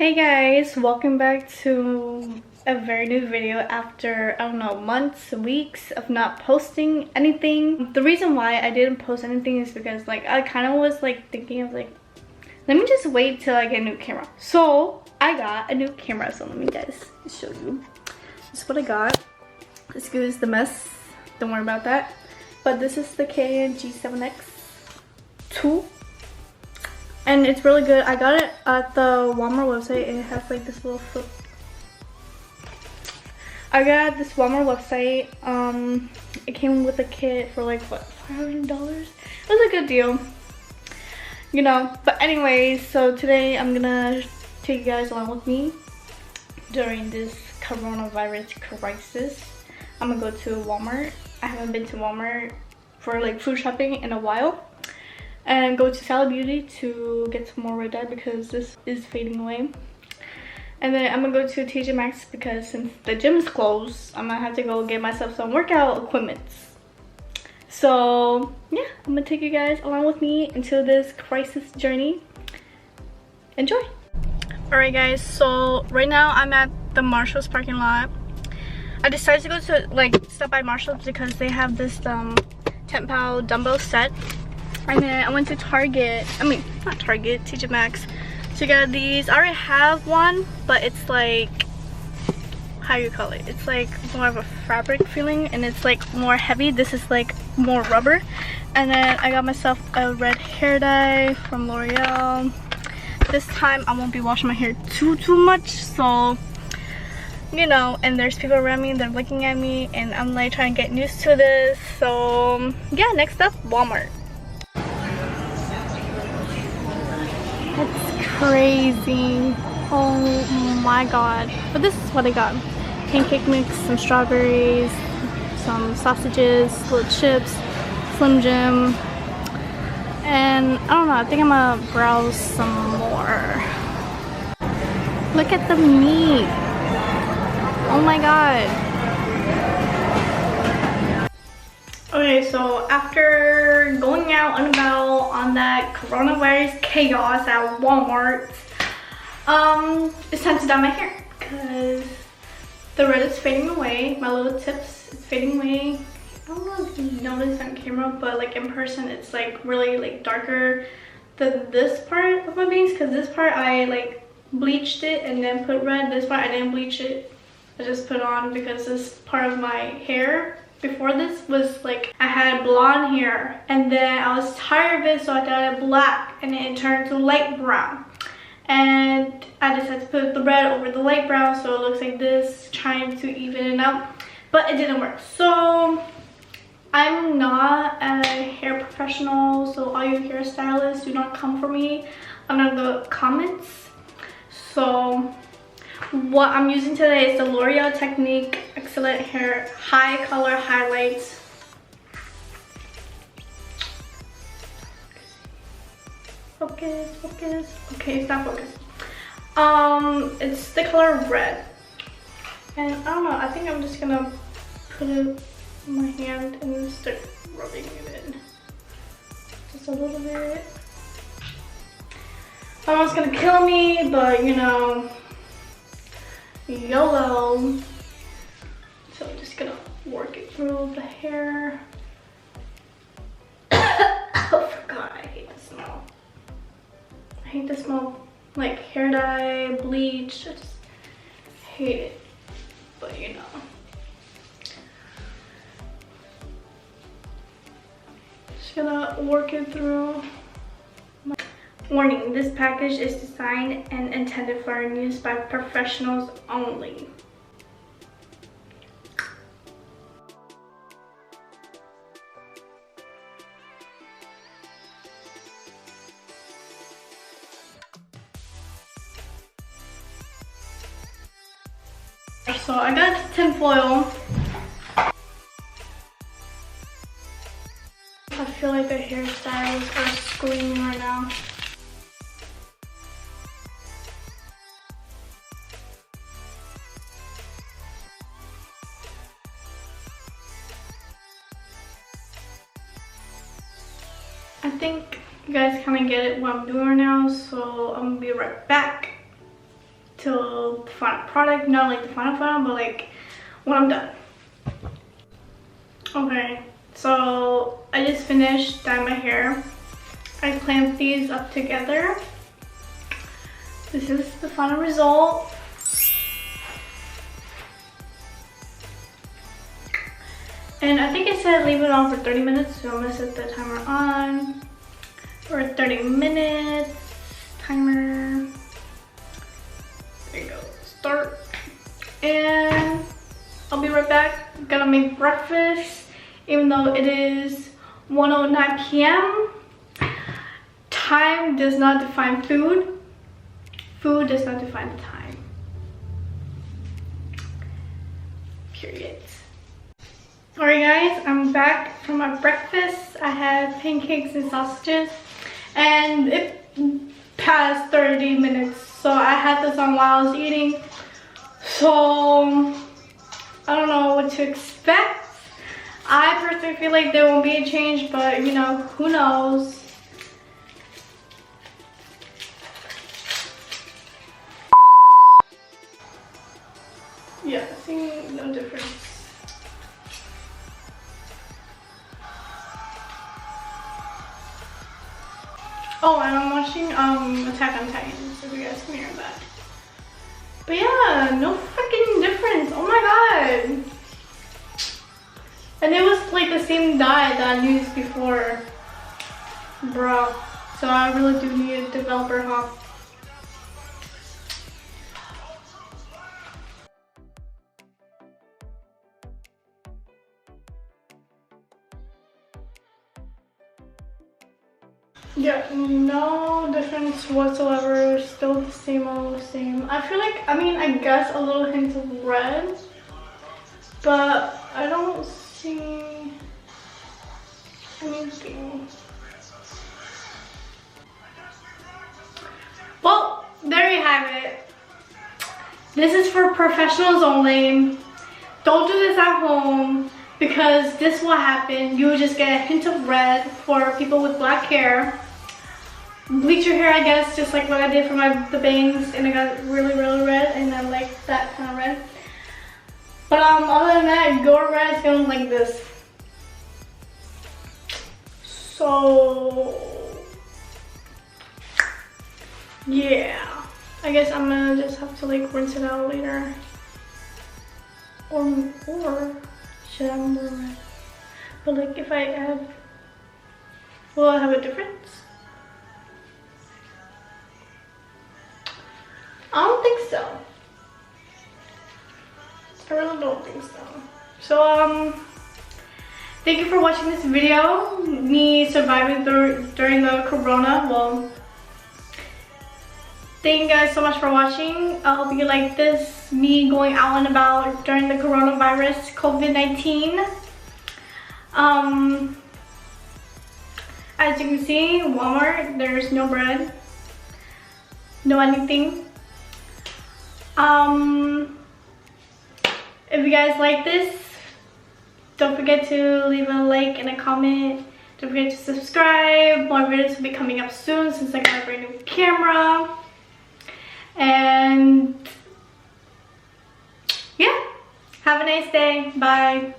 Hey guys, welcome back to a very new video after, I don't know, months, weeks of not posting anything. The reason why I didn't post anything is because like I kind of was like thinking of like, let me just wait till I get a new camera. So I got a new camera, so let me guys show you. This is what I got. Excuse the mess, don't worry about that. But this is the Canon G7X II. And it's really good. I got it at the Walmart website. It has like this little flip. I got this Walmart website. It came with a kit for like what, $500? It was a good deal, you know. But anyways, so today I'm gonna take you guys along with me during this coronavirus crisis. I'm gonna go to Walmart. I haven't been to Walmart for like food shopping in a while. And go to Salad Beauty to get some more red dye because this is fading away. And then I'm gonna go to TJ Maxx because since the gym is closed, I'm gonna have to go get myself some workout equipment. So yeah, I'm gonna take you guys along with me into this crisis journey. Enjoy. Alright guys, so right now I'm at the Marshall's parking lot. I decided to go to like stop by Marshall's because they have this 10-pound dumbbell set. And then I went to Target, not Target, TJ Maxx. So I got these. I already have one, but it's like, how you call it? It's like more of a fabric feeling and it's like more heavy. This is like more rubber. And then I got myself a red hair dye from L'Oreal. This time I won't be washing my hair too much, so you know, and there's people around me, they're looking at me and I'm like trying to get used to this. So yeah, next up, Walmart. It's crazy. Oh my god. But this is what I got. Pancake mix, some strawberries, some sausages, little chips, Slim Jim. And I don't know, I think I'm gonna browse some more. Look at the meat. Oh my god. Okay, so after going out and about on that coronavirus chaos at Walmart, it's time to dye my hair because the red is fading away. My little tips is fading away. I don't know if you notice on camera, but like in person, it's like really like darker than this part of my bangs because this part I like bleached it and then put red. This part I didn't bleach it. I just put on because this part of my hair before this was like I had blonde hair and then I was tired of it, so I got it black and then it turned to light brown, and I decided to put the red over the light brown so it looks like this, trying to even it out, but it didn't work. So I'm not a hair professional, so all you hairstylists, do not come for me under the comments. So what I'm using today is the L'Oreal Technique Excellent Hair High Color Highlights. Focus, focus. Okay, it's not focused. It's the color red. And I don't know, I think I'm just gonna put it in my hand and start rubbing it in. Just a little bit. I know it's gonna kill me, but you know, YOLO. So I'm just gonna work it through the hair. Oh god, I hate the smell. I hate the smell, like hair dye, bleach. I just hate it. But you know. Just gonna work it through. Warning, this package is designed and intended for use by professionals only. So I got tin foil. I feel like the hairstyles are screaming right now. I think you guys kind of get it what I'm doing right now, so I'm gonna be right back. till the final product. Not like the final, but like when I'm done. Okay, so I just finished dyeing my hair. I clamped these up together. This is the final result. And I think I said leave it on for 30 minutes, so I'm gonna set the timer on for 30 minutes. Timer. There you go. Start. And I'll be right back. I'm gonna make breakfast, even though it is 1:09 p.m. Time does not define food. Food does not define the time. Period. Alright guys, I'm back from my breakfast. I had pancakes and sausages, and it passed 30 minutes, so I had this on while I was eating. So I don't know what to expect. I personally feel like there won't be a change, but you know, who knows. Yeah, see, no difference. Oh, and I'm watching Attack on Titan, so you guys can hear that. But yeah, no freaking difference. Oh my god. And it was like the same dye that I used before. Bro. So I really do need a developer hop. Yeah, no difference whatsoever. Still the same old same. I feel like, I mean, I guess a little hint of red, but I don't see anything. Well, there you have it. This is for professionals only. Don't do this at home, because this will happen. You will just get a hint of red for people with black hair. Bleach your hair, I guess, just like what I did for the bangs, and it got really, really red, and I like that kind of red. But other than that, your red is gonna look like this. So yeah, I guess I'm gonna just have to like rinse it out later. Or should I have more red? But like if I add, will I have a difference? I don't think so. I really don't think so. So thank you for watching this video. Me surviving during the corona. Well, thank you guys so much for watching. I hope you like this, me going out and about during the coronavirus, COVID-19. As you can see, Walmart, there's no bread, no anything. If you guys like this, don't forget to leave a like and a comment. Don't forget to subscribe. More videos will be coming up soon since I got a brand new camera. And yeah, have a nice day. Bye.